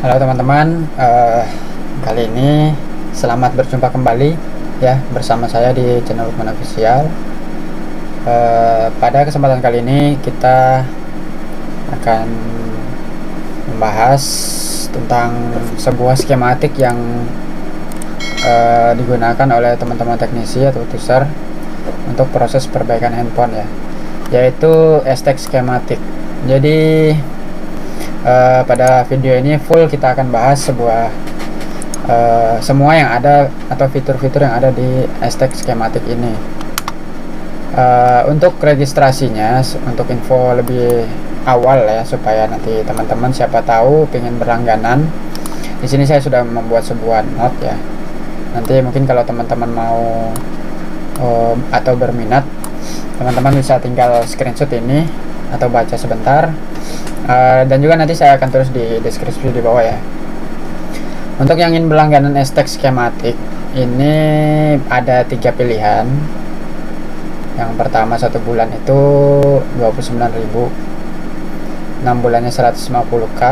Halo teman-teman, kali ini selamat berjumpa kembali ya bersama saya di channel Lukman Official. Pada kesempatan kali ini kita akan membahas tentang sebuah skematik yang digunakan oleh teman-teman teknisi atau user untuk proses perbaikan handphone ya, yaitu STEC skematik. Jadi pada video ini full kita akan bahas semua yang ada atau fitur-fitur yang ada di STEC skematik ini. Untuk registrasinya, untuk info lebih awal ya, supaya nanti teman-teman siapa tahu pengen berlangganan, di sini saya sudah membuat sebuah note ya. Nanti mungkin kalau teman-teman mau atau berminat, teman-teman bisa tinggal screenshot ini atau baca sebentar. Dan juga nanti saya akan tulis di deskripsi di bawah ya. Untuk yang ingin berlangganan STEC skematik ini ada 3 pilihan. Yang pertama 1 bulan itu 29.000, 6 bulannya 150k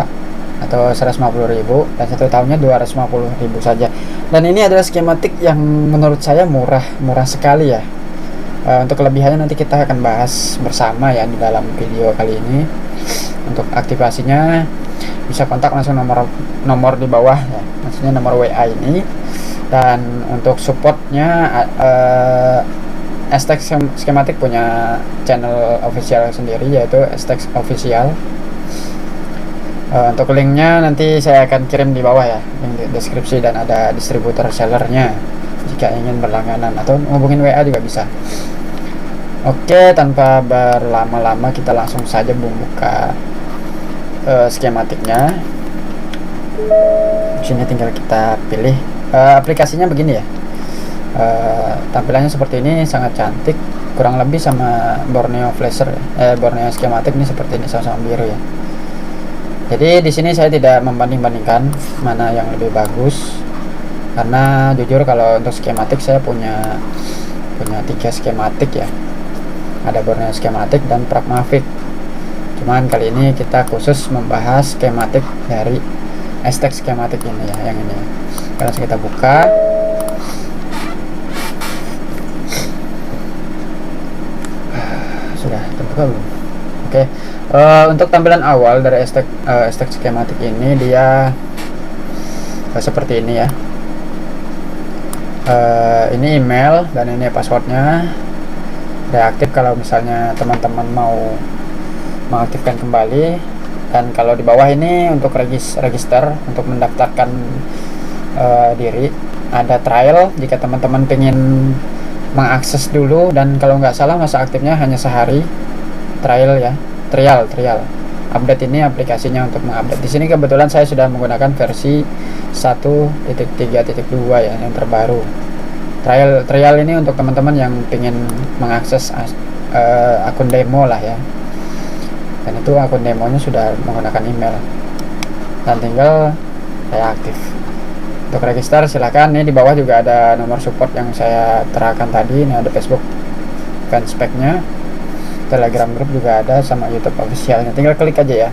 atau 150.000, dan 1 tahunnya 250.000 saja. Dan ini adalah skematik yang menurut saya murah sekali ya. Untuk kelebihannya nanti kita akan bahas bersama ya di dalam video kali ini. Untuk aktivasinya bisa kontak langsung nomor di bawah ya, maksudnya nomor WA ini. Dan untuk supportnya STEC skematik punya channel official sendiri, yaitu STEC official. Untuk linknya nanti saya akan kirim di bawah ya, link di deskripsi, dan ada distributor sellernya jika ingin berlangganan, atau hubungin WA juga bisa. Oke, tanpa berlama-lama kita langsung saja membuka skematiknya. Di sini tinggal kita pilih aplikasinya begini ya. Tampilannya seperti ini, sangat cantik, kurang lebih sama Borneo Flasher, Borneo skematik ini seperti ini, sama-sama biru ya. Jadi di sini saya tidak membanding-bandingkan mana yang lebih bagus, karena jujur kalau untuk skematik saya punya 3 skematik ya. Ada Borneo skematik dan Pragmatic. Cuman kali ini kita khusus membahas skematik dari STEC skematik ini ya, yang ini. Langsung kita buka. Sudah terbuka belum? Oke. Untuk tampilan awal dari STEC skematik ini, dia seperti ini ya. Ini email dan ini passwordnya. Reaktif kalau misalnya teman-teman mau mengaktifkan kembali. Dan kalau di bawah ini untuk register, untuk mendaftarkan diri, ada trial jika teman-teman pengen mengakses dulu. Dan kalau nggak salah masa aktifnya hanya sehari. Trial ya, trial update ini aplikasinya untuk mengupdate. Di sini kebetulan saya sudah menggunakan versi 1.3.2 ya, yang terbaru. Trial ini untuk teman-teman yang ingin mengakses akun demo lah ya. Dan itu akun demonya sudah menggunakan email, dan tinggal reaktif. Untuk register silakan. Ini di bawah juga ada nomor support yang saya terangkan tadi. Ini ada Facebook fanspage-nya, Telegram group juga ada, sama YouTube officialnya. Tinggal klik aja ya.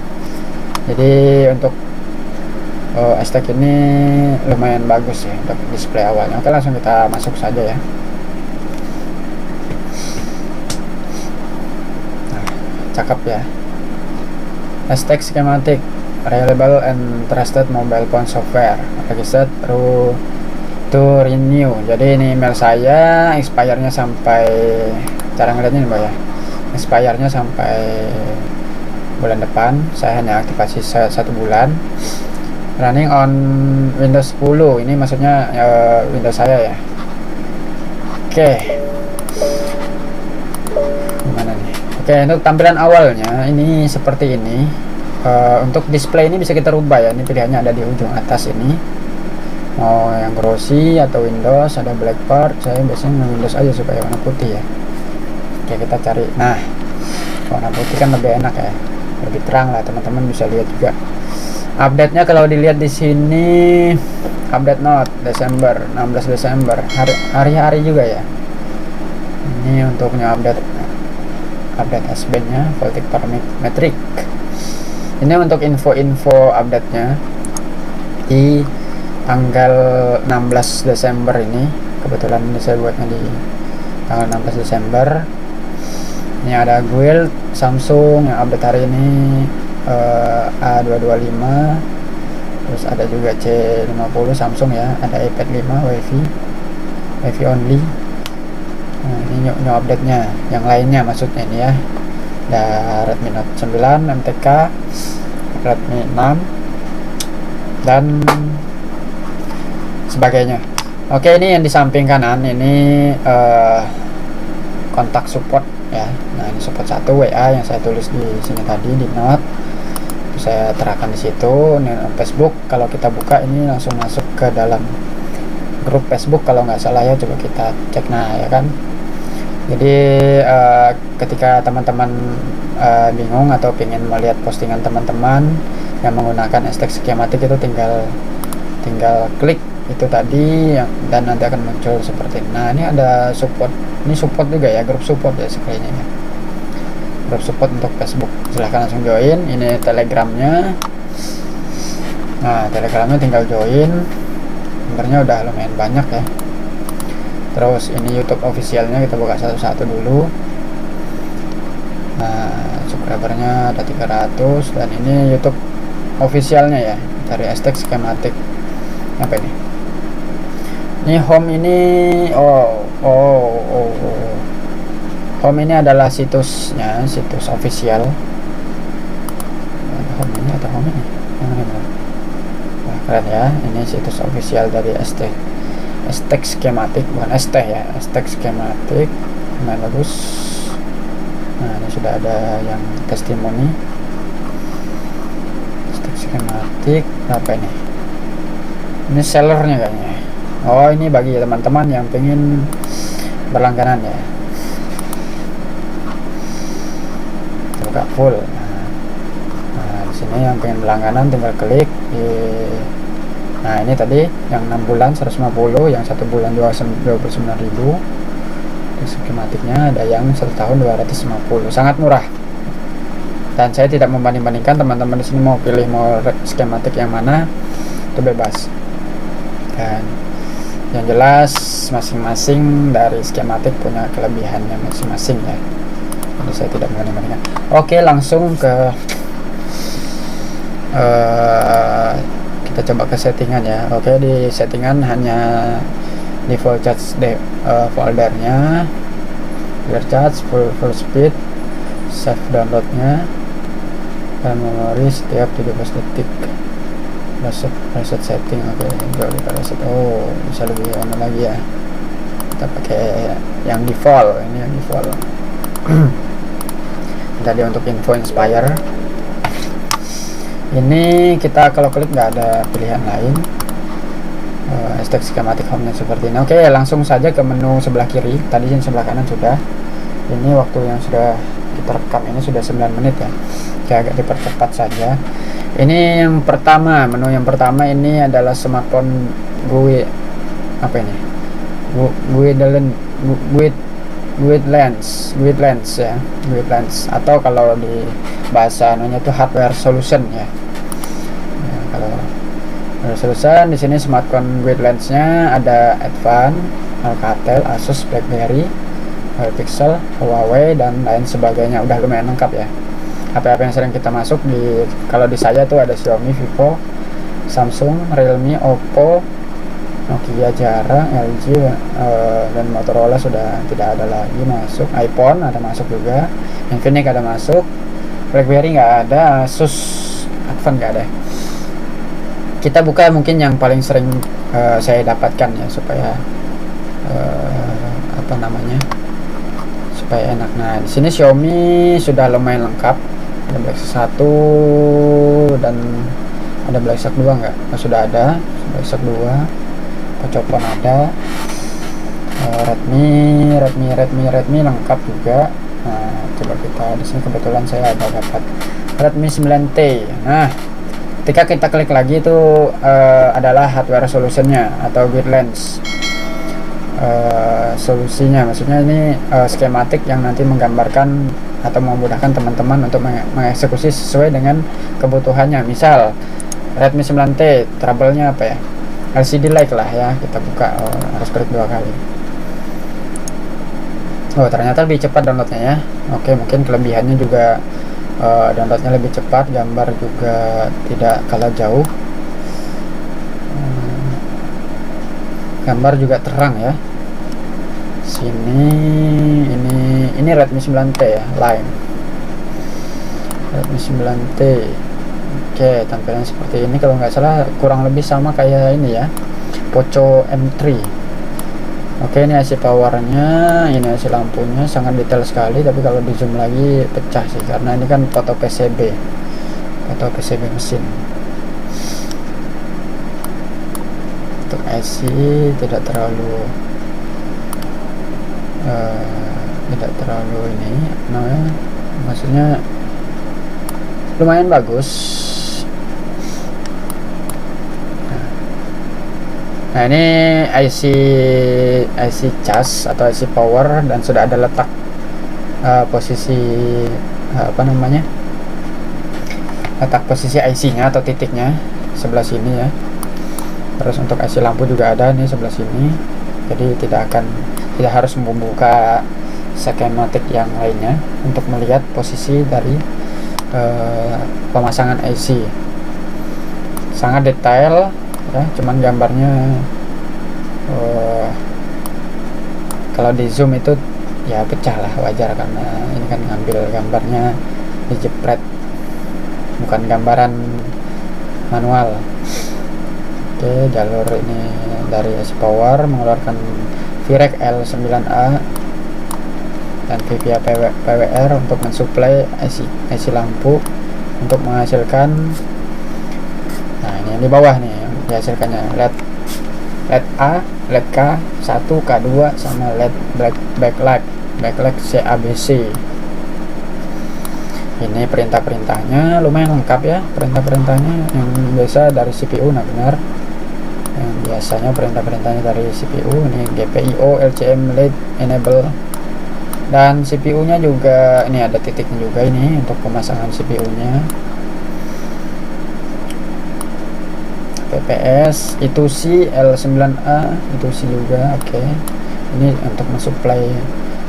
Jadi untuk STEC ini lumayan bagus ya untuk display awalnya. Oke, langsung kita masuk saja ya. Nah, cakep ya. STEC skematik, reliable and trusted mobile phone software, registered to renew. Jadi ini email saya, expire-nya sampai, cara ngeliatnya nih Mbak ya, expire-nya sampai bulan depan. Saya hanya aktivasi 1 bulan. Running on Windows 10, ini maksudnya Windows saya ya. Oke, gimana nih? Oke, untuk tampilan awalnya ini seperti ini. Untuk display ini bisa kita rubah ya. Ini pilihannya ada di ujung atas ini. Mau yang Grossi atau Windows, ada black part. Saya biasanya Windows aja supaya warna putih ya. Oke, kita cari. Nah, warna putih kan lebih enak ya, lebih terang lah, teman-teman bisa lihat juga. Update-nya kalau dilihat di sini, update note Desember, 16 Desember, hari-hari juga ya. Ini untuknya update SB-nya, voltage parametric. Ini untuk info-info update-nya. di tanggal 16 Desember ini. Kebetulan ini saya buatnya di tanggal 16 Desember. Ini ada Guild Samsung yang update hari ini A225. Terus ada juga C50 Samsung ya, ada iPad 5 WiFi only. Nah, ini new update nya yang lainnya maksudnya ini ya. Ada Redmi Note 9 MTK, Redmi 6 dan sebagainya. Oke, ini yang di samping kanan ini kontak support ya. Nah, ini support 1 WA yang saya tulis di sini tadi di note. Saya terapkan di situ. Ini Facebook, kalau kita buka ini langsung masuk ke dalam grup Facebook kalau nggak salah ya, coba kita cek. Nah ya kan, jadi ketika teman-teman bingung atau ingin melihat postingan teman-teman yang menggunakan hashtag skematik, itu tinggal klik itu tadi dan nanti akan muncul seperti ini. Nah, ini ada support, ini support juga ya, grup support ya sekalinya ya, grup support untuk Facebook. Silahkan langsung join. Ini telegramnya. Nah, telegramnya tinggal join, nomornya udah lumayan banyak ya. Terus ini YouTube officialnya kita buka satu-satu dulu. Nah, subscribernya ada 300 dan ini YouTube officialnya ya, dari hashtag skematik. Apa ini? Ini home ini home ini adalah situsnya, situs official. Home ini atau home ini? Wah, keren ya. Ini situs official dari hashtag skematik, bukan ST ya, hashtag skematik. Lumayan bagus. Nah, ini sudah ada yang testimoni hashtag skematik. Apa ini? Ini sellernya kayaknya. Oh, ini bagi teman-teman yang pengen berlangganan ya. Buka full. Nah, di sini yang pengen berlangganan tinggal klik di. Nah, ini tadi yang 6 bulan 150, yang 1 bulan 29.000. Skematiknya ada yang 1 tahun 250. Sangat murah. Dan saya tidak membanding-bandingkan, teman-teman di sini mau pilih mau skematik yang mana itu bebas. Dan yang jelas masing-masing dari skematik punya kelebihannya masing-masing ya. Jadi saya tidak membanding-bandingkan. Oke, langsung ke kita coba ke settingan ya. Oke, di settingan hanya default charge foldernya, clear charge, full speed, save downloadnya, dan memori setiap 17 detik. Reset setting. Oke, coba kita reset. Oh, bisa lebih lama lagi ya. Kita pakai yang default. Ini yang default. Tadi untuk info Inspire. Ini kita kalau klik nggak ada pilihan lain. Hashtag skematik home seperti ini. Oke, langsung saja ke menu sebelah kiri. Tadi yang sebelah kanan sudah. Ini waktu yang sudah kita rekam ini sudah 9 menit ya. Oke, agak dipercepat saja. Ini yang pertama, menu yang pertama ini adalah smartphone gue. Apa ini? Guide lens ya, guide lens, atau kalau di bahasa namanya itu hardware solution ya. Nah, kalau hardware solution di sini smartphone guide lensnya ada Advance, Alcatel, Asus, BlackBerry, Pixel, Huawei dan lain sebagainya. Udah lumayan lengkap ya. HP-HP yang sering kita masuk di, kalau di saya tuh ada Xiaomi, Vivo, Samsung, Realme, Oppo, Nokia jarang, LG dan Motorola sudah tidak ada lagi masuk. iPhone ada masuk juga, Infinix ada masuk, BlackBerry nggak ada, Asus, Advance nggak ada. Kita buka mungkin yang paling sering saya dapatkan ya, supaya apa namanya, supaya enak. Nah, di sini Xiaomi sudah lumayan lengkap. Ada BlackShark 1 dan ada BlackShark 2 enggak? Oh, sudah ada BlackShark 2. Pocopon ada. Redmi lengkap juga. Nah, coba kita di sini kebetulan saya ada dapat Redmi 9T. Nah, ketika kita klik lagi itu adalah hardware solutionnya atau guide lens. Solusinya maksudnya ini skematik yang nanti menggambarkan atau memudahkan teman-teman untuk mengeksekusi sesuai dengan kebutuhannya. Misal Redmi 9T trouble-nya apa ya, LCD light lah ya, kita buka. Harus klik 2 kali. Ternyata lebih cepat downloadnya ya. Oke, mungkin kelebihannya juga downloadnya lebih cepat, gambar juga tidak kalah jauh, gambar juga terang ya. Sini ini Redmi 9T ya, Lime Redmi 9T. Oke, tampilannya seperti ini. Kalau nggak salah kurang lebih sama kayak ini ya, Poco M3. Oke, ini IC powernya, ini IC lampunya, sangat detail sekali. Tapi kalau di zoom lagi pecah sih, karena ini kan foto PCB mesin. Untuk IC tidak terlalu ini namanya, maksudnya lumayan bagus. Nah, ini IC cas atau IC power, dan sudah ada letak posisi letak posisi IC-nya atau titiknya sebelah sini ya. Terus untuk IC lampu juga ada nih sebelah sini. Jadi tidak harus membuka skematik yang lainnya untuk melihat posisi dari pemasangan IC. Sangat detail ya, cuman gambarnya kalau di zoom itu ya pecah lah, wajar karena ini kan ngambil gambarnya dijepret, bukan gambaran manual. Oke, jalur ini dari IC power mengeluarkan VREC L9A dan VVA PWR untuk mensuplai IC lampu untuk menghasilkan. Nah, ini yang di bawah nih yang dihasilkannya, LED A, LED K 1, K2 sama LED backlight CABC. Ini perintah-perintahnya lumayan lengkap ya, perintah-perintahnya yang biasa dari CPU. Nah, benar, yang biasanya perintah-perintahnya dari CPU. Ini GPIO, LCM, LED enable, dan CPU nya juga ini ada titiknya juga ini untuk pemasangan CPU nya. PPS itu si L9A itu si juga. Oke, ini untuk mensuplai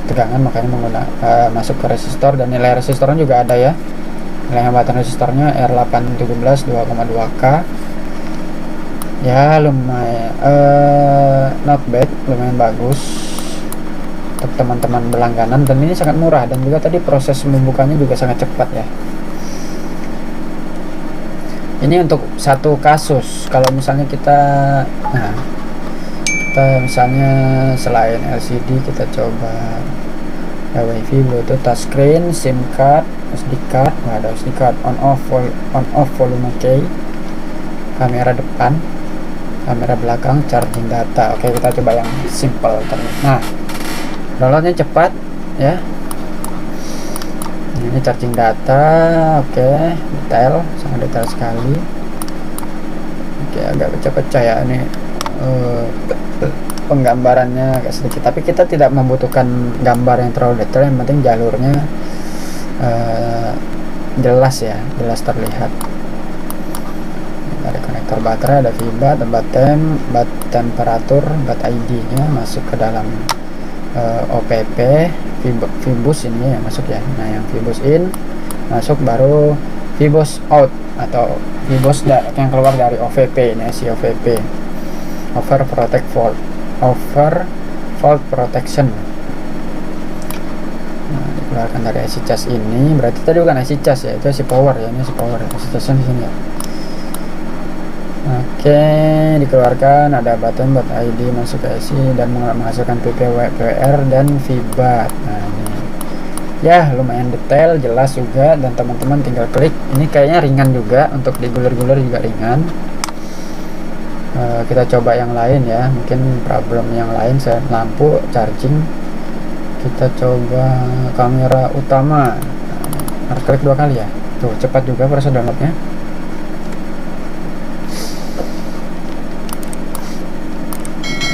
tegangan, makanya menggunakan masuk ke resistor, dan nilai resistornya juga ada ya. Nilai hambatan resistornya R817 2,2K ya, lumayan not bad, lumayan bagus untuk teman-teman berlangganan, dan ini sangat murah, dan juga tadi proses membukanya juga sangat cepat ya. Ini untuk satu kasus, kalau misalnya kita misalnya selain LCD kita coba WiFi, Bluetooth, touchscreen, SIM card, SD card, ada SD card, on off volume key, kamera depan, kamera belakang, charging data. Oke, kita coba yang simple. Nah, downloadnya cepat ya. Ini charging data. Oke, detail, sangat detail sekali. Oke, agak pecah-pecah ya ini penggambarannya agak sedikit, tapi kita tidak membutuhkan gambar yang terlalu detail, yang penting jalurnya jelas ya, jelas terlihat. Ada konektor baterai, ada VIBA, ada bat temperatur, bat ID nya masuk ke dalam OPP, VBus ini ya masuk ya. Nah, yang VBus in masuk, baru VBus out atau VBus yang keluar dari OVP. Ini si OVP, over fault protection. Nah, dikeluarkan dari IC cas ini, berarti tadi bukan IC cas ya, itu IC power ya, ini IC power ya, IC casnya di sini ya. Oke, dikeluarkan, ada button buat ID masuk ke IC dan menghasilkan PWR dan VBAT. Nah, ini ya lumayan detail, jelas juga, dan teman-teman tinggal klik. Ini kayaknya ringan juga, untuk digulir-gulir juga ringan. Kita coba yang lain ya, mungkin problem yang lain. Saya lampu, charging, kita coba kamera utama. Harus klik 2 kali ya. Tuh, cepat juga proses downloadnya.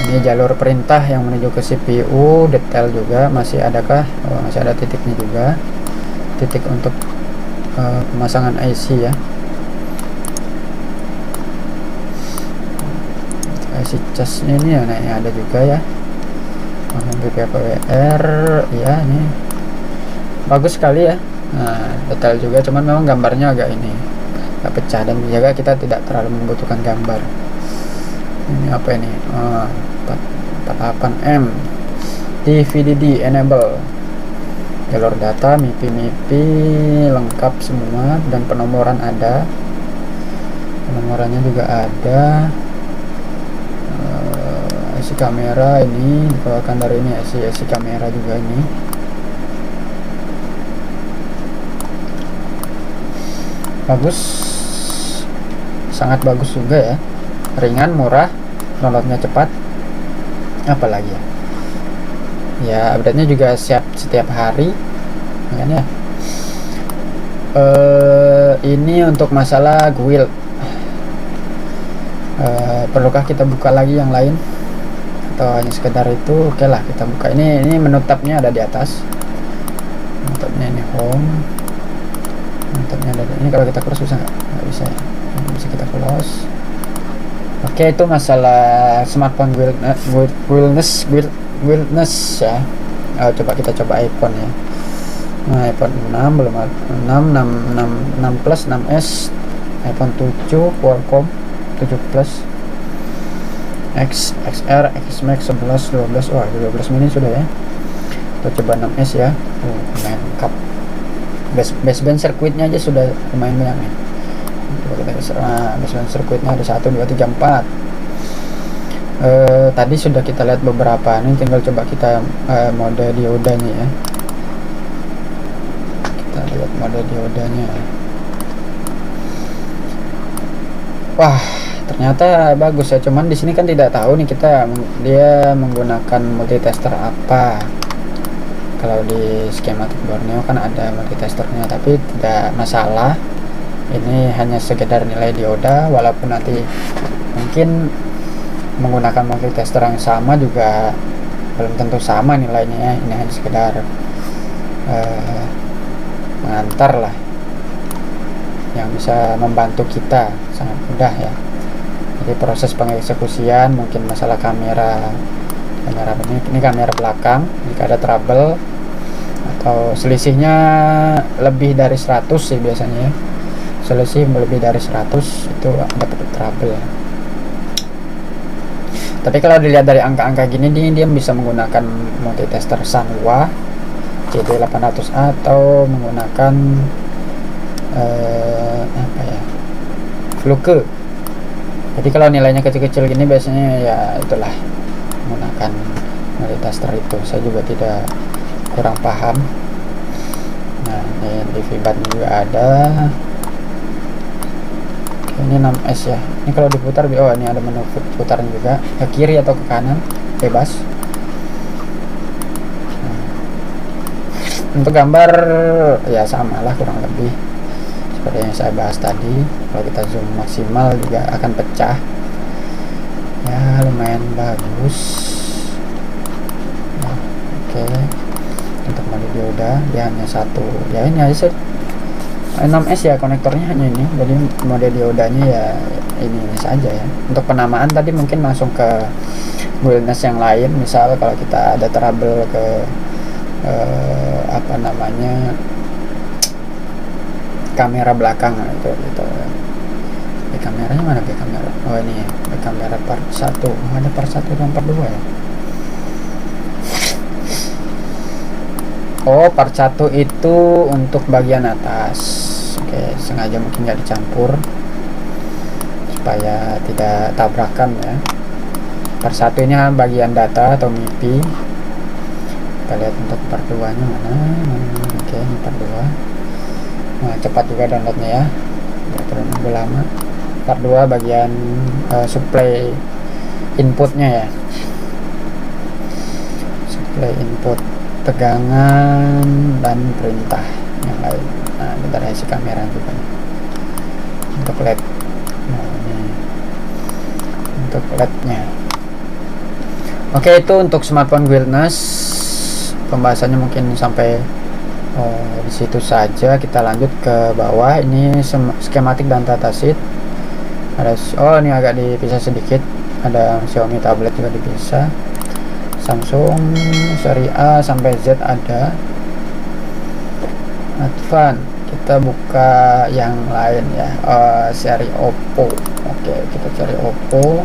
Ini jalur perintah yang menuju ke CPU, detail juga. Masih adakah? Masih ada titiknya juga, titik untuk pemasangan IC ya. isi casnya ini ya, nah ini ada juga ya, PPWR ya, ini bagus sekali ya. Nah, detail juga, cuman memang gambarnya agak ini agak pecah, dan juga kita tidak terlalu membutuhkan gambar. Ini apa ini? 48M DVDD enable, jalur data, MIPI lengkap semua, dan penomoran ada, penomorannya juga ada. IC kamera ini dikeluarkan dari ini, IC kamera juga ini. Bagus, sangat bagus juga ya, ringan, murah, downloadnya cepat. Apalagi ya, update-nya juga siap setiap hari, makanya ini untuk masalah guild. Perlukah kita buka lagi yang lain atau hanya sekedar itu? Oke lah, kita buka ini menu tabnya ada di atas, menu tabnya ini home, menu tabnya ada di ini. Kalau kita close bisa nggak bisa ya, bisa kita close. Oke, itu masalah smartphone wildness ya. Coba kita coba iPhone ya. Nah, iPhone 6 belum ada, 6 Plus, 6s, iPhone 7 Qualcomm 7 Plus, XR, X Max 11, 12, wah 12 mini sudah ya. Kita coba 6s ya. Lumayan lengkap, baseband sirkuitnya aja sudah lumayan banyak nih. Coba kita baseband sirkuitnya ada 1, 2, 3, 4. Tadi sudah kita lihat beberapa, ini tinggal coba kita mode diodanya ya. Kita lihat mode diodanya. Wah, ternyata bagus ya, cuman di sini kan tidak tahu nih dia menggunakan multitester apa. Kalau di skematik Borneo kan ada multitesternya, tapi tidak masalah, ini hanya sekedar nilai dioda, walaupun nanti mungkin menggunakan multitester yang sama juga belum tentu sama nilainya ya. Ini hanya sekedar mengantar lah, yang bisa membantu kita sangat mudah ya. Jadi proses pengeksekusian, mungkin masalah kamera ini kamera belakang, jika ada trouble atau selisihnya lebih dari 100 sih biasanya ya, selisih lebih dari 100 itu dapat trouble ya. Tapi kalau dilihat dari angka-angka gini dia bisa menggunakan multitester Sanwa CD800 atau menggunakan apa ya, Fluke. Jadi kalau nilainya kecil-kecil gini biasanya ya itulah menggunakan multitester itu. Saya juga tidak kurang paham. Nah, ini di VBAT juga ada. Ini 6S ya. Ini kalau diputar, oh ini ada menu putaran juga, ke kiri atau ke kanan bebas. Untuk gambar ya samalah kurang lebih seperti yang saya bahas tadi. Kalau kita zoom maksimal juga akan pecah ya, lumayan bagus. Nah, oke. Untuk mode dioda dia hanya satu ya, ini aja 6S ya, konektornya hanya ini, jadi mode diodanya ya ini saja ya. Untuk penamaan tadi mungkin langsung ke wildness yang lain, misal kalau kita ada trouble ke apa namanya, kamera belakang itu di kameranya mana, di kamera, oh ini ya, di kamera part 1, ada part 1 dan part 2 ya. Oh, part 1 itu untuk bagian atas. Oke, sengaja mungkin nggak dicampur supaya tidak tabrakan ya. Part 1 ini bagian data atau MIPI. Kita lihat untuk part 2 nya mana. Oke, ini part 2. Nah, cepat juga downloadnya ya, nggak perlu nunggu lama. Part 2 bagian supply inputnya ya, supply input tegangan dan perintah yang lain. Nah, bentar isi kamera juga nih. Untuk LED, nah ini untuk LED-nya. Oke, itu untuk smartphone wildness. Pembahasannya mungkin sampai di situ saja. Kita lanjut ke bawah. Ini skematik dan datasheet. Ada, oh ini agak dipisah sedikit. ada Xiaomi tablet juga bisa, Samsung seri A sampai Z ada. Advan, kita buka yang lain ya, seri Oppo. Oke, kita cari Oppo.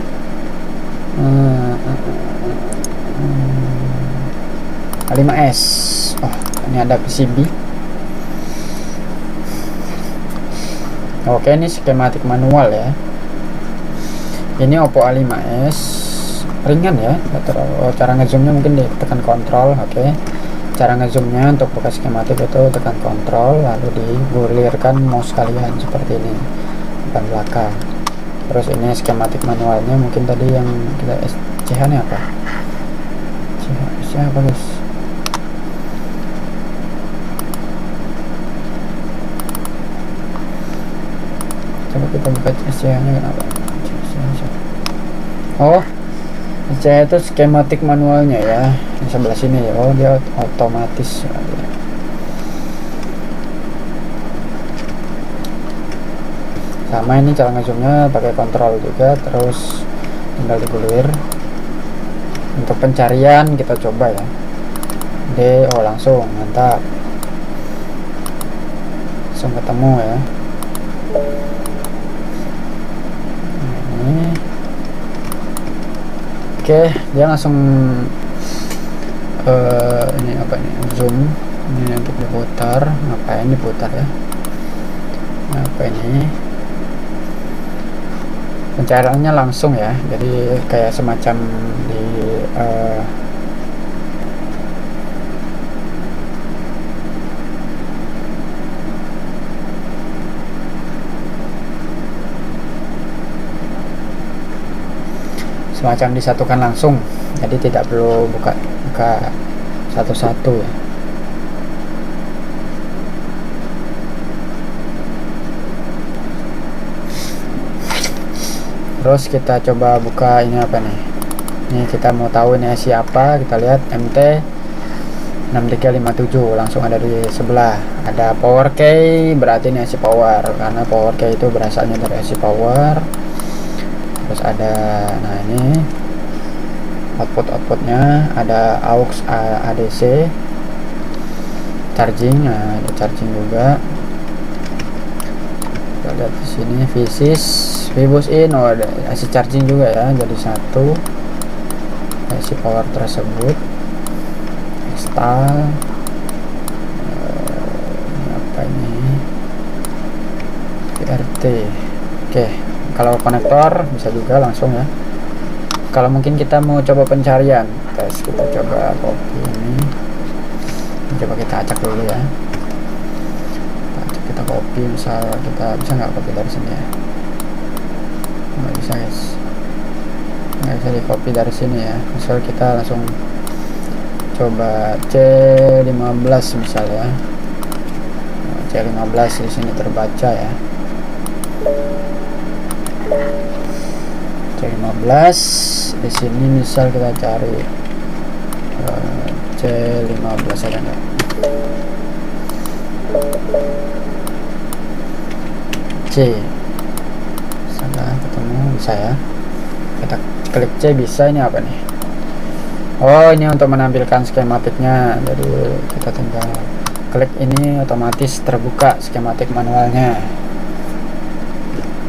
A5s. Oh, ini ada PCB. Oke, ini skematik manual ya. Ini Oppo A5s, ringan ya. Cara ngezoomnya mungkin ditekan kontrol. Oke, cara ngezoomnya untuk buka skematik itu tekan kontrol, lalu digulirkan mouse kalian seperti ini, depan belakang. Terus ini skematik manualnya, mungkin tadi yang kita CH nya apa? CH apa guys? Coba kita buka CH nya kenapa? Oh, CH itu skematik manualnya ya, di sebelah sini ya. Oh, dia otomatis. Sama ini cara ngezoomnya pakai kontrol juga, terus tinggal digulir. Untuk pencarian kita coba ya, oh langsung, mantap, langsung ketemu ya. Ini oke, dia langsung ini apa nih, zoom. Ini untuk diputar, ngapain diputar ya, apa ini, pencairannya langsung ya, jadi kayak semacam di semacam disatukan langsung, jadi tidak perlu buka satu-satu ya. Terus kita coba buka ini apa nih, ini kita mau tahu ini siapa. Kita lihat MT 6357 langsung ada di sebelah. Ada power key, berarti ini IC power, karena power key itu berasalnya dari IC power. Terus ada, nah ini outputnya ada aux ADC, charging, nah ada charging juga. Kita lihat di sini Vibus in, oh ada IC charging juga ya, jadi satu IC power tersebut. Install ini apa ini, PRT. Oke, kalau konektor bisa juga langsung ya. Kalau mungkin kita mau coba pencarian tes, kita coba copy ini, coba kita acak dulu ya. Kita copy, misal kita bisa nggak copy dari sini ya, nggak bisa guys, nggak bisa di copy dari sini ya. Misal kita langsung coba C15 misalnya, C15 di sini terbaca ya, C15 di sini. Misal kita cari C15 ada nggak? C salah ketemu, bisa ya, kita klik C bisa. Ini apa nih? Oh, ini untuk menampilkan skematiknya, jadi kita tinggal klik ini, otomatis terbuka skematik manualnya.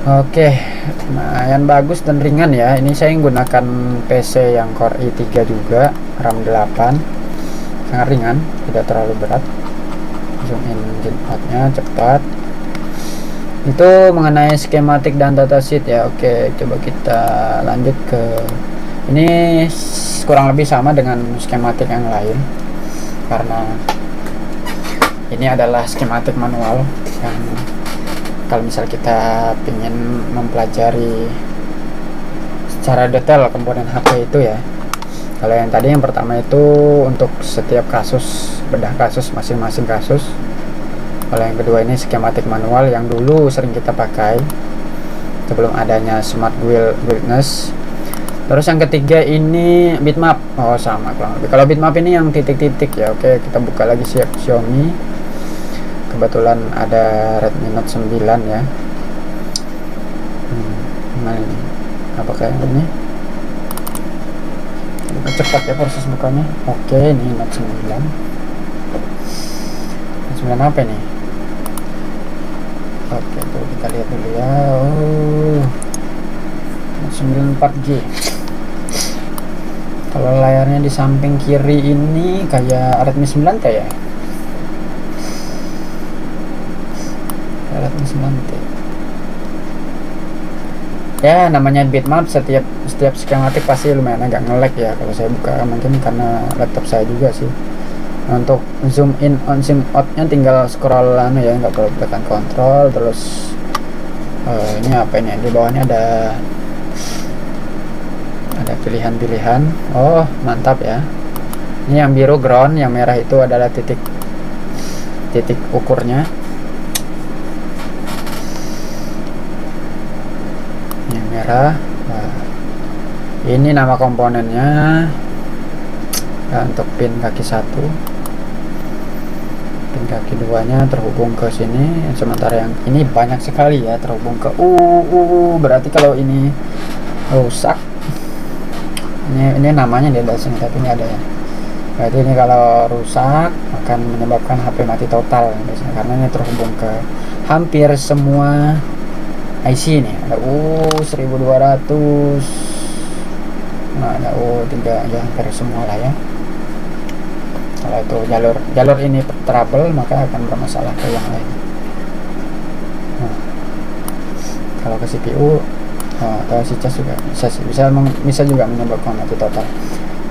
Oke, lumayan bagus dan ringan ya. Ini saya menggunakan PC yang Core i3 juga, RAM 8, sangat ringan, tidak terlalu berat. Zoom in, zoom outnya cepat. Itu mengenai skematik dan datasheet ya. Oke, coba kita lanjut ke ini, kurang lebih sama dengan skematik yang lain, karena ini adalah skematik manual yang kalau misal kita ingin mempelajari secara detail komponen HP itu ya. Kalau yang tadi yang pertama itu untuk setiap kasus, bedah kasus masing-masing kasus. Kalau yang kedua ini skematik manual yang dulu sering kita pakai sebelum adanya smart guildness. Terus yang ketiga ini bitmap. Oh, sama kurang lebih. Kalau bitmap ini yang titik-titik ya. Oke, kita buka lagi Xiaomi. Kebetulan ada Redmi Note 9 ya. Mana ini? Apakah yang ini? buka cepat ya proses bukanya. Oke, ini Note 9. Note 9 apa ini? Oke, tuh kita lihat dulu ya. Oh, Note 9 4G. Kalau layarnya di samping kiri ini kayak Redmi 9T ya. Redmi 9T. Ya namanya bitmap, setiap sekian detik pasti lumayan agak nge-lag ya kalau saya buka, mungkin karena laptop saya juga sih. Untuk zoom in on zoom out nya tinggal scroll ya, nggak perlu tekan kontrol. Terus ini apa ini, di bawahnya ada pilihan-pilihan. Oh mantap ya, ini yang biru ground, yang merah itu adalah titik ukurnya. Yang merah, nah, ini nama komponennya ya, untuk pin kaki 1, pin kaki 2 nya terhubung ke sini, sementara yang ini banyak sekali ya terhubung ke berarti kalau ini rusak, ini namanya di atas sini tapi ini ada ya, berarti ini kalau rusak akan menyebabkan HP mati total biasanya, karena ini terhubung ke hampir semua IC nih. Ada 1200, nah ada 3 ya, hampir semua lah ya. Kalau itu jalur ini trouble, maka akan bermasalah ke yang lain. Nah, kalau ke CPU atau si cas juga bisa juga menyebabkan mati total.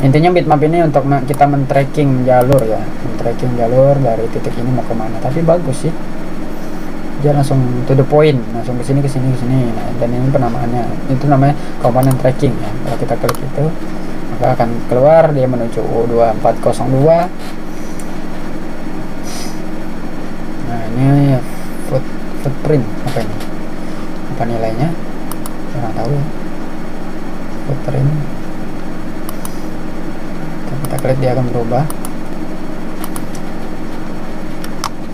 Intinya bitmap ini untuk kita men-tracking jalur ya, men-tracking jalur dari titik ini mau kemana. Tapi bagus sih, dia langsung to the point, langsung ke sini. Nah, dan ini penamaannya itu namanya komponen tracking ya. Kalau kita klik itu maka akan keluar dia menuju U2402. Nah ini footprint, apa ini, apa nilainya kurang tahu ya. Footprint, kita klik dia akan berubah.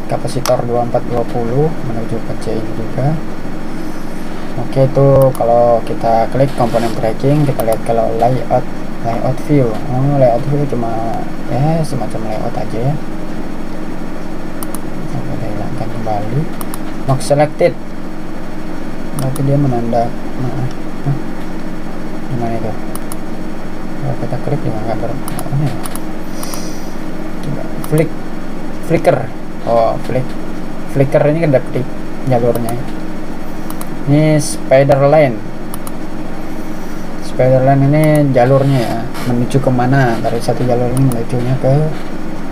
Kapasitor 2420 menuju ke C ini juga. Oke, itu kalau kita klik komponen tracking, kita lihat kalau layout view. Layout view cuma ya semacam layout aja ya. Sampai dihilangkan kembali. Mark selected, berarti dia menanda gimana itu. Kalau kita klik juga nggak ya. Coba flicker. Oh, flicker ini kan ada jalurnya. Ini spider line ini jalurnya ya, menuju kemana, dari satu jalur ini menujunya ke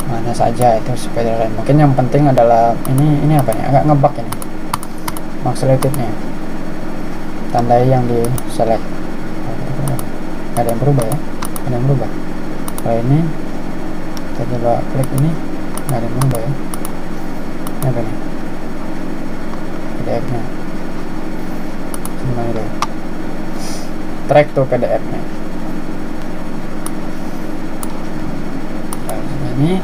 mana saja, itu spider line. Mungkin yang penting adalah ini apa nih, agak ngebug ini mark selectednya, tandai yang di select. Ada yang berubah ya, ada yang berubah. Kalau ini kita coba klik ini, nggak ada yang berubah ya. Apa nih PDF nya gimana itu, track tuh PDF nya. Ini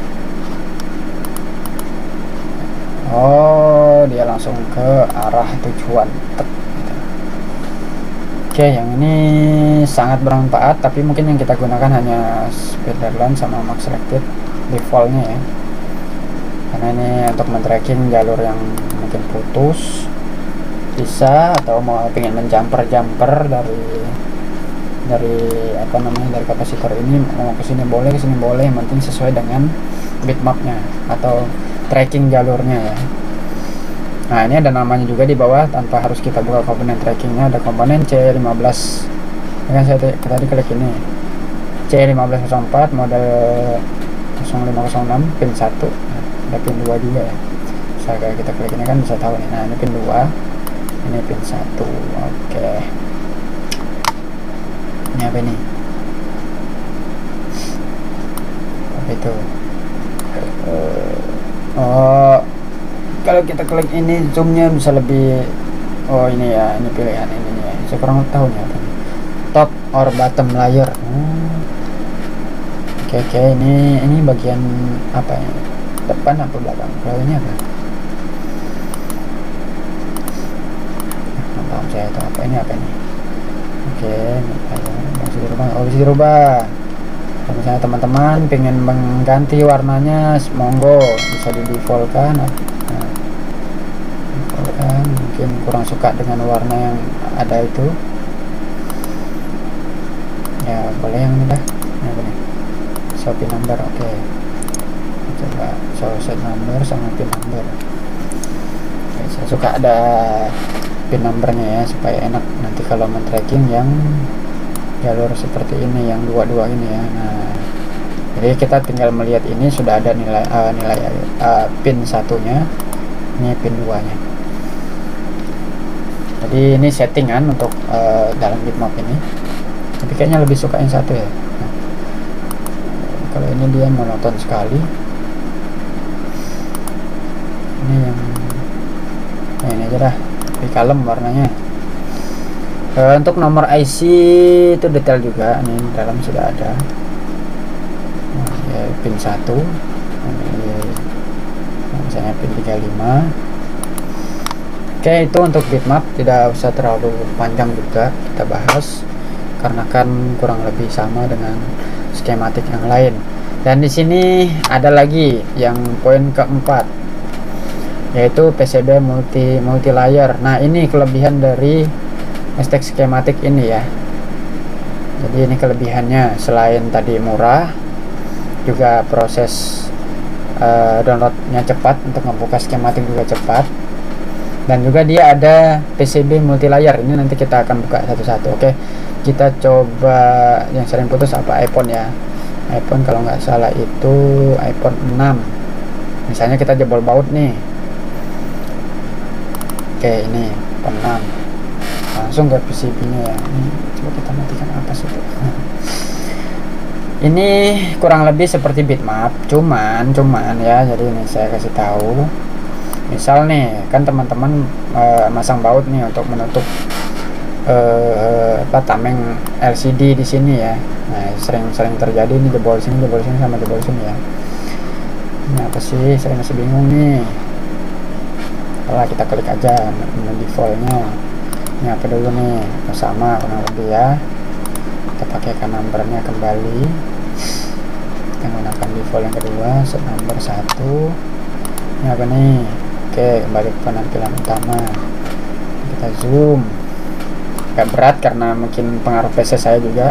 oh dia langsung ke arah tujuan gitu. Oke, yang ini sangat bermanfaat, tapi mungkin yang kita gunakan hanya Spiderline sama Mark Selected defaultnya ya, karena ini untuk men-tracking jalur yang mungkin putus bisa, atau mau pengen menjumper dari apa namanya, dari kapasitor ini mau ke sini boleh, yang penting sesuai dengan bitmapnya atau tracking jalurnya ya. Nah ini ada namanya juga di bawah, tanpa harus kita buka komponen trackingnya. Ada komponen C15 ya kan, saya tadi klik ini C1504 model 0506 pin 1, ada pin 2 juga ya. Saya kita klik ini kan bisa tahu nih. Nah ini pin 2, ini pin 1. Oke, ini apa ini, apa itu? Oh, kalau kita klik ini zoomnya bisa lebih. Oh ini ya, ini pilihan ini ya, saya kurang tahu nih apa ini, top or bottom layer. Oke, ini bagian apa ya, depan atau belakang? Kalau ini apa? Paham saya itu apa ini, apa ini? Oke, bisa dirubah. Kalau misalnya teman-teman pengen mengganti warnanya, monggo bisa di default kan. Mungkin kurang suka dengan warna yang ada itu ya, boleh yang ini dah. Ini show pin number. Oke, coba show set number sama pin number. Oke, saya suka ada pin numbernya ya, supaya enak nanti kalau men-tracking yang jalur seperti ini, yang dua-dua ini ya. Nah, jadi kita tinggal melihat ini sudah ada nilai pin satunya, ini pin 2 nya. Jadi ini settingan untuk dalam bitmap ini, tapi kayaknya lebih suka yang satu ya. Nah, kalau ini dia monoton sekali, ini yang ini aja dah, lebih kalem warnanya. Untuk nomor IC itu detail juga, ini dalam sudah ada. Nah, ya, pin 1 ini, misalnya pin 35. Oke, itu untuk bitmap, tidak usah terlalu panjang juga kita bahas karena kan kurang lebih sama dengan skematik yang lain. Dan di sini ada lagi yang poin keempat, yaitu PCB multi layer. Nah, ini kelebihan dari Aztec skematik ini ya. Jadi ini kelebihannya, selain tadi murah, juga proses downloadnya cepat, untuk membuka skematik juga cepat, dan juga dia ada PCB multi layer. Ini nanti kita akan buka satu-satu. Oke, kita coba yang sering putus apa, iPhone ya. iPhone kalau nggak salah itu iPhone 6. Misalnya kita jebol baut nih. Oke, ini iPhone 6. Langsung ke PCB nya ya. Ini coba kita matikan apa sih itu. Ini kurang lebih seperti bitmap, cuman ya, jadi ini saya kasih tahu. Misal nih kan teman-teman masang baut nih untuk menutup tameng LCD di sini ya. Nah, sering terjadi ini jebol sini sama jebol sini ya. Ini apa sih, saya masih bingung nih. Kalau kita klik aja menu defaultnya, ini apa dulu nih, sama kurang lebih ya. Kita pakaikan numbernya kembali, kita gunakan default yang kedua, set number 1. Ini apa nih? Oke, kembali ke penampilan utama, kita zoom. Agak berat karena mungkin pengaruh PC saya juga.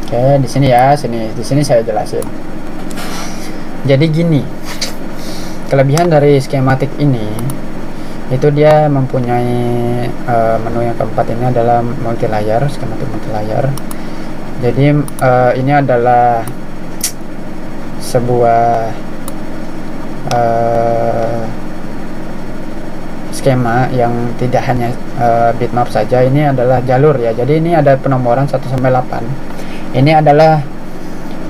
Oke, di sini ya, di sini saya jelasin. Jadi gini, kelebihan dari skematik ini itu dia mempunyai menu yang keempat, ini adalah multi layer, skematik multi layer. Jadi ini adalah sebuah skema yang tidak hanya bitmap saja, ini adalah jalur ya. Jadi ini ada penomoran 1 sampai 8. Ini adalah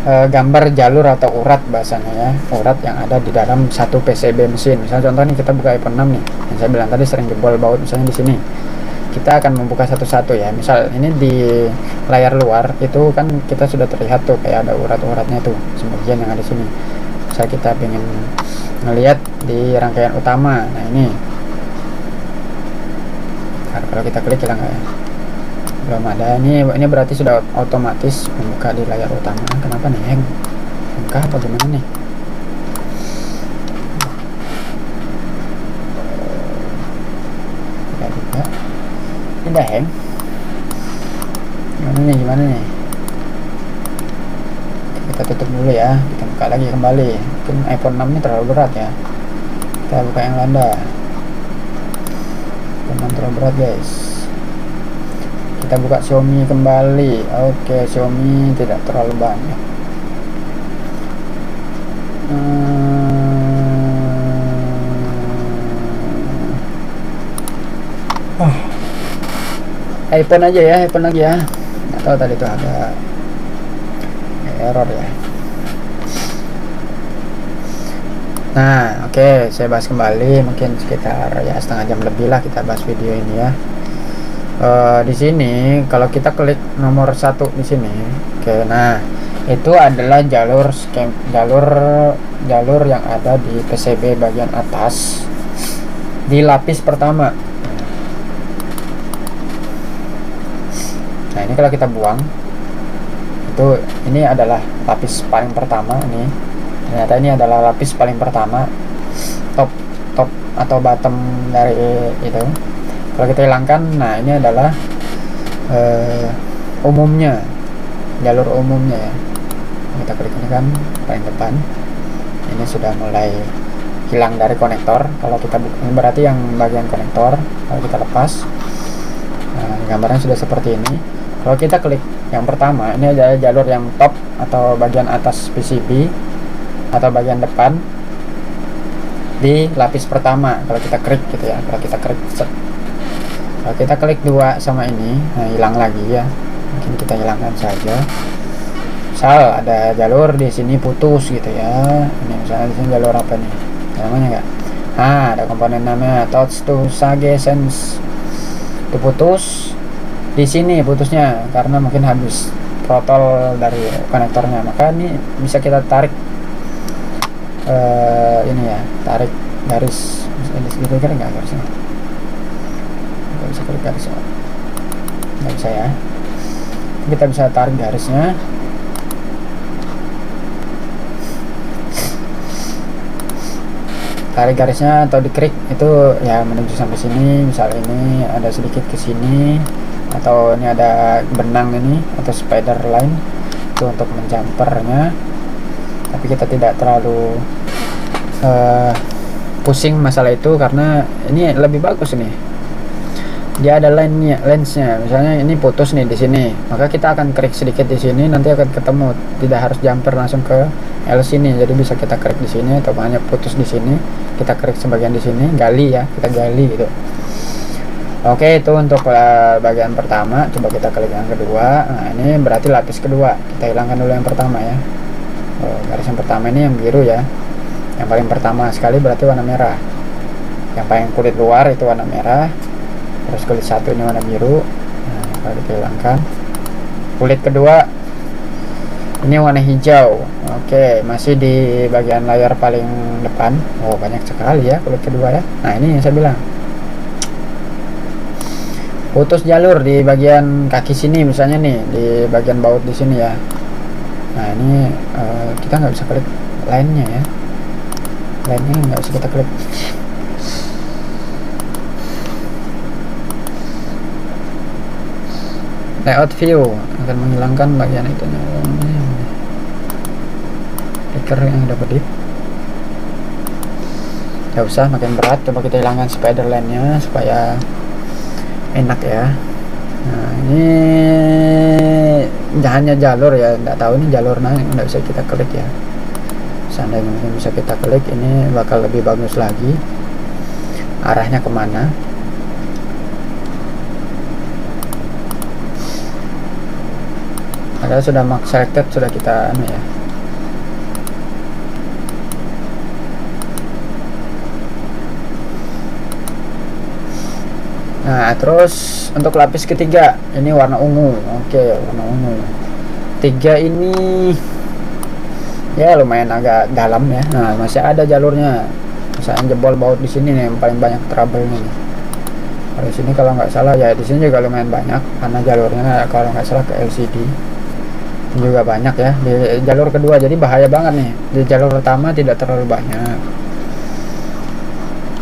gambar jalur atau urat bahasanya ya, urat yang ada di dalam satu PCB mesin. Misalnya contoh nih, kita buka iPhone 6 nih, yang saya bilang tadi sering jebol baut, misalnya di sini. Kita akan membuka satu-satu ya. Misal ini di layar luar itu kan kita sudah terlihat tuh kayak ada urat-uratnya tuh, sebagian yang ada di sini. Misalnya kita ingin ngelihat di rangkaian utama, nah ini. Nah, kalau kita klik hilang nggak ya? Belum ada. Ini berarti sudah otomatis membuka di layar utama. Kenapa nih, hang apa gimana nih? Tidak juga. Ini udah hang. Gimana nih? Kita tutup dulu ya. Kita buka lagi kembali. Mungkin iPhone 6 ini terlalu berat ya. Kita buka yang Landa. iPhone 6 terlalu berat guys. Kita buka Xiaomi kembali. Oke, Xiaomi tidak terlalu banyak. iPhone aja ya, iPhone lagi ya. Nggak tahu tadi tuh ada error ya. Nah, oke, saya bahas kembali. Mungkin sekitar ya setengah jam lebih lah kita bahas video ini ya. Di sini kalau kita klik nomor 1 di sini, oke, nah itu adalah jalur yang ada di PCB bagian atas di lapis pertama. Nah, ini kalau kita buang itu ini adalah lapis paling pertama. Ini ternyata ini adalah lapis paling pertama, top atau bottom dari itu. Kalau kita hilangkan, nah ini adalah umumnya, jalur umumnya ya. Kita klik ini kan paling depan, ini sudah mulai hilang dari konektor. Kalau kita buka, ini berarti yang bagian konektor. Kalau kita lepas, nah, gambarnya sudah seperti ini. Kalau kita klik yang pertama, ini adalah jalur yang top atau bagian atas PCB atau bagian depan di lapis pertama. Kalau kita klik gitu ya, kalau kita klik set. Kalau kita klik 2 sama ini, nah hilang lagi ya. Mungkin kita hilangkan saja. Misal ada jalur di sini putus gitu ya. Ini misalnya di sini jalur apa nih? Namanya enggak? Ah, ada komponen namanya touch to sage sense. Itu putus. Di sini putusnya karena mungkin habis throttle dari konektornya. Maka ini bisa kita tarik ini ya, tarik garis. Gitu kan enggak garisnya? Enggak bisa klik garisnya. Enggak bisa ya. Kita bisa tarik garisnya. Tarik garisnya atau diklik itu ya menuju sampai sini. Misal ini ada sedikit ke sini, atau ini ada benang ini atau spider line itu untuk menjumpernya. Tapi kita tidak terlalu pusing masalah itu karena ini lebih bagus nih. Dia ada lensnya. Misalnya ini putus nih di sini, maka kita akan klik sedikit di sini, nanti akan ketemu. Tidak harus jumper langsung ke L sini. Jadi bisa kita klik di sini atau hanya putus di sini, kita klik sebagian di sini, gali ya, kita gali gitu. Oke, itu untuk bagian pertama. Coba kita klik yang kedua. Nah, ini berarti lapis kedua. Kita hilangkan dulu yang pertama ya. Garis yang pertama ini yang biru ya. Yang paling pertama sekali berarti warna merah. Yang paling kulit luar itu warna merah. Terus kulit satu ini warna biru. Nah, kalau kita hilangkan, kulit kedua ini warna hijau. Oke, masih di bagian layar paling depan. Oh, banyak sekali ya kulit kedua ya. Nah, ini yang saya bilang, putus jalur di bagian kaki sini misalnya nih, di bagian baut di sini ya. Nah, ini kita nggak bisa klik lainnya ya. Lainnya nggak bisa kita klik. Layout view akan menghilangkan bagian itu. Stiker yang udah pedit. Gak usah makin berat. Coba kita hilangkan spider line-nya supaya enak ya. Nah, ini hanya jalur ya, nggak tahu ini jalurnya nggak bisa kita klik ya. Seandainya mungkin bisa kita klik, ini bakal lebih bagus lagi. Arahnya kemana? Padahal sudah mark selected, sudah kita ya. Nah, terus untuk lapis ketiga ini warna ungu. Oke, warna ungu. 3 ini ya lumayan agak dalam ya. Nah, masih ada jalurnya. Misalnya jebol baut di sini nih yang paling banyak trouble-nya nih. Kalau di sini kalau nggak salah ya, di sini juga lumayan banyak karena jalurnya kalau nggak salah ke LCD juga banyak ya di jalur kedua. Jadi bahaya banget nih. Di jalur pertama tidak terlalu banyak,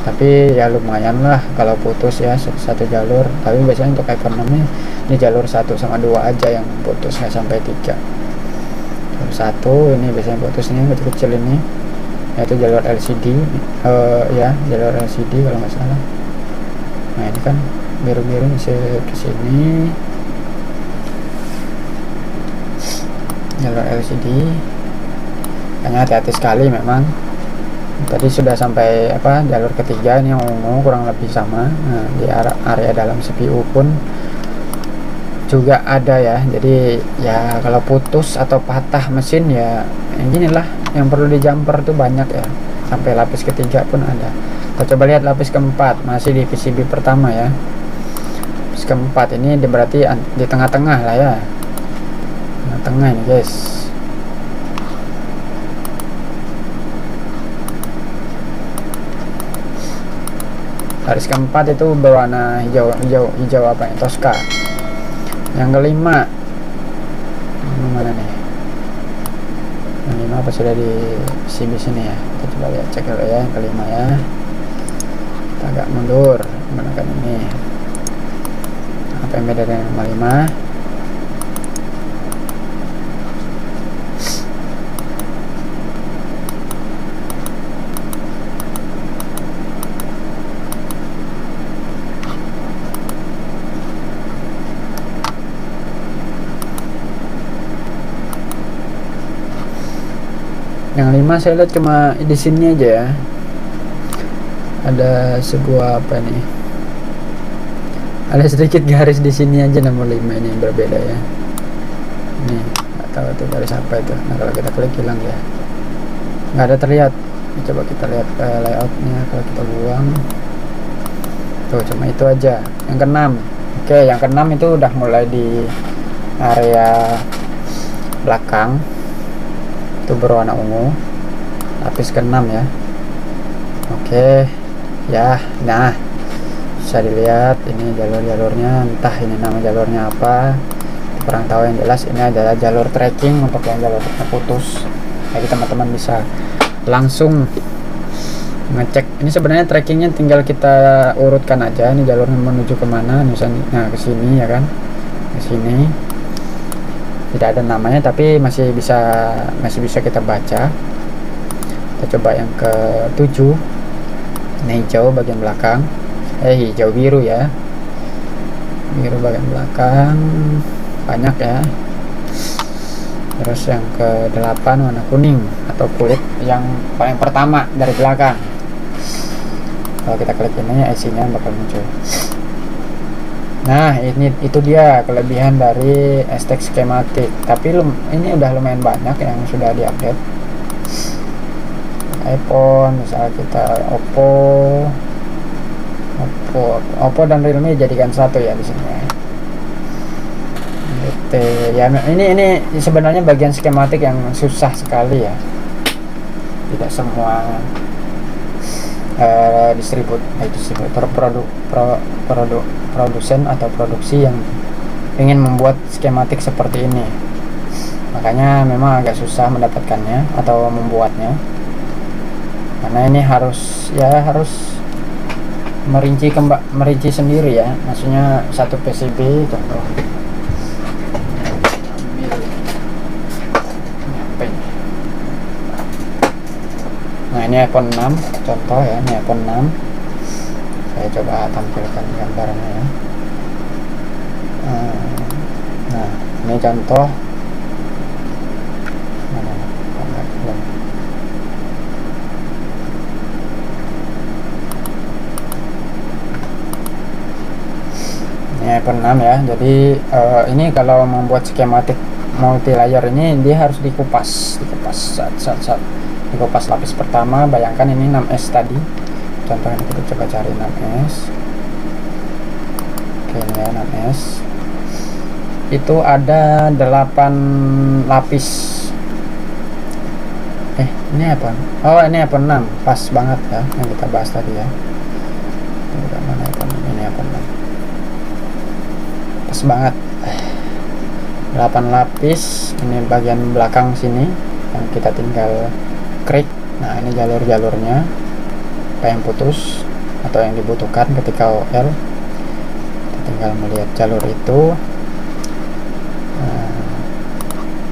tapi ya lumayan lah kalau putus ya satu jalur. Tapi biasanya untuk ekonomi di jalur 1 sama 2 aja yang putus, nggak sampai 3. Jalur 1 ini biasanya putus, ini kecil-kecil ini yaitu jalur LCD ya, jalur LCD kalau nggak salah. Nah, ini kan biru-biru bisa ke sini, jalur LCD. Hanya hati-hati sekali memang. Tadi sudah sampai jalur ketiga, ini yang ungu kurang lebih sama. Nah, di area dalam CPU pun juga ada ya. Jadi ya kalau putus atau patah mesin ya inilah yang perlu di jumper tuh banyak ya. Sampai lapis ketiga pun ada. Kita coba lihat lapis keempat, masih di PCB pertama ya. Lapis keempat ini berarti di tengah-tengah lah ya. Tengah ini guys. Garis keempat itu berwarna hijau apa ya, Tosca. Yang kelima Ini mana nih? Yang 5 apa sudah di sini ya? Kita coba lihat, cek dulu ya. Yang kelima ya. Kita agak mundur menggunakan ini. Apa yang beda dengan nomor 5? Yang 5 saya lihat cuma di sini aja ya. Ada sebuah apa nih? Ada sedikit garis di sini aja nomor 5 ini yang berbeda ya. Ini nggak tahu itu garis apa itu. Nah kalau kita klik hilang ya. Nggak ada terlihat. Coba kita lihat layoutnya. Kalau kita buang, tuh cuma itu aja. Yang keenam, oke, yang keenam itu udah mulai di area belakang. Itu berwarna ungu, lapis ke-6 ya. Oke ya, nah bisa dilihat ini jalur-jalurnya, entah ini nama jalurnya apa, kurang tahu. Yang jelas ini adalah jalur trekking untuk yang jalur terputus. Jadi teman-teman bisa langsung ngecek. Ini sebenarnya trekkingnya tinggal kita urutkan aja. Ini jalurnya menuju kemana, misalnya ke sini ya kan, ke sini. Tidak ada namanya tapi masih bisa kita baca. Kita coba yang ke-7. Ini hijau bagian belakang, hijau biru ya, biru bagian belakang banyak ya. Terus yang ke-8 warna kuning atau kulit yang paling pertama dari belakang. Kalau kita klik ini IC-nya bakal muncul. Nah itu dia kelebihan dari STEC skematik. Tapi ini udah lumayan banyak yang sudah diupdate. iPhone misalnya, kita Oppo dan Realme jadikan satu ya di sini ya. Ya ini sebenarnya bagian skematik yang susah sekali ya. Tidak semua distributor produsen atau produksi yang ingin membuat skematik seperti ini, makanya memang agak susah mendapatkannya atau membuatnya, karena ini harus merinci sendiri ya. Maksudnya satu PCB contoh. Nah ini iPhone 6 contoh ya, ini iPhone 6. Saya coba tampilkan gambarnya ya. Nah ini contoh. Ini iPhone 6 ya. Jadi ini kalau membuat skematik multi layer ini dia harus dikupas dikupas lapis pertama. Bayangkan ini 6S tadi, contohnya kita coba cari 6S. Oke ini ya 6S itu ada 8 lapis. Ini apa? Oh ini iPhone 6, pas banget ya yang kita bahas tadi ya. Mana iPhone? Ini iPhone 6, pas banget. 8 lapis. Ini bagian belakang sini yang kita tinggal klik. Nah ini jalur-jalurnya apa yang putus atau yang dibutuhkan ketika OL. Kita tinggal melihat jalur itu.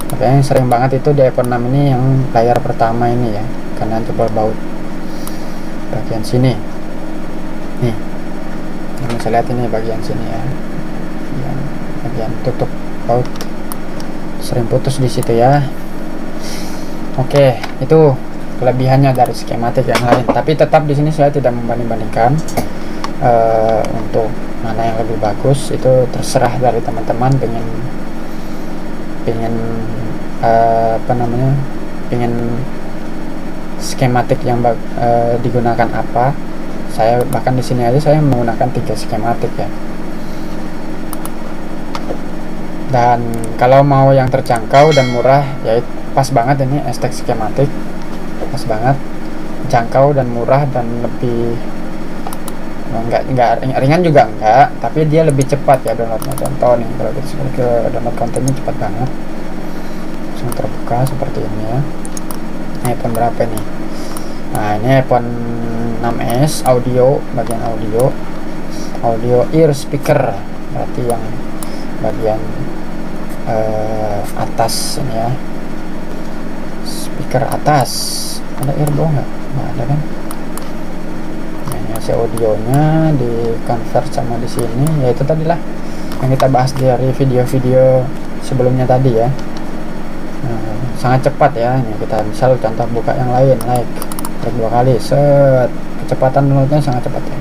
Tapi yang sering banget itu di iPhone 6 ini yang layar pertama ini ya, karena jebol baut bagian sini. Nih yang bisa lihat ini bagian sini ya, yang bagian tutup baut sering putus di situ ya. Oke, itu kelebihannya dari skematik yang lain. Tapi tetap di sini saya tidak membanding-bandingkan untuk mana yang lebih bagus. Itu terserah dari teman-teman pengen pengen skematik yang digunakan apa. Saya bahkan di sini aja saya menggunakan 3 skematik ya. Dan kalau mau yang terjangkau dan murah ya pas banget ini STEC skematik, pas banget, jangkau dan murah dan lebih enggak ringan juga enggak, tapi dia lebih cepat ya downloadnya. Contoh nih kalau kita ke download kontennya cepat banget. langsung terbuka seperti ini ya. iPhone berapa nih? Nah, ini iPhone 6s, audio, bagian audio ear speaker, berarti yang bagian atas ini ya, speaker atas. Ada earbow nggak ada kan? Nah, ini hasil audionya di convert sama di sini, yaitu tadi lah yang kita bahas dari video-video sebelumnya tadi ya. Nah, sangat cepat ya. Ini kita misal contoh buka yang lain, like 2 kali, set, kecepatan downloadnya sangat cepat ya.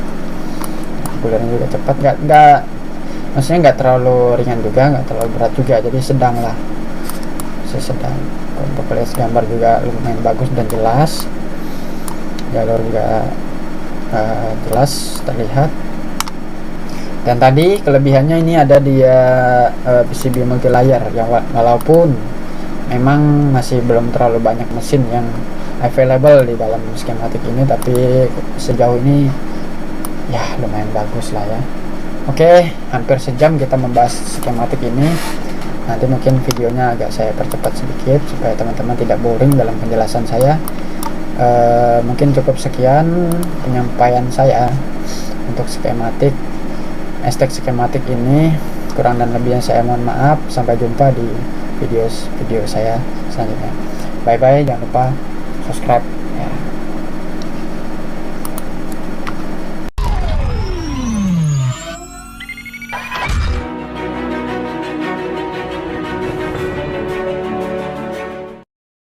Bulannya juga cepat, nggak maksudnya nggak terlalu ringan juga, nggak terlalu berat juga, jadi sedang lah, sedang. Untuk kualitas gambar juga lumayan bagus dan jelas, jalur juga jelas terlihat. Dan tadi kelebihannya ini ada di PCB multi layar yang walaupun memang masih belum terlalu banyak mesin yang available di dalam skematik ini, tapi sejauh ini ya lumayan bagus lah ya. Oke, hampir sejam kita membahas skematik ini. Nanti mungkin videonya agak saya percepat sedikit supaya teman-teman tidak boring dalam penjelasan saya. Mungkin cukup sekian penyampaian saya untuk skematik Aztec skematik ini. Kurang dan lebihnya saya mohon maaf. Sampai jumpa di video saya selanjutnya. Bye bye, jangan lupa subscribe.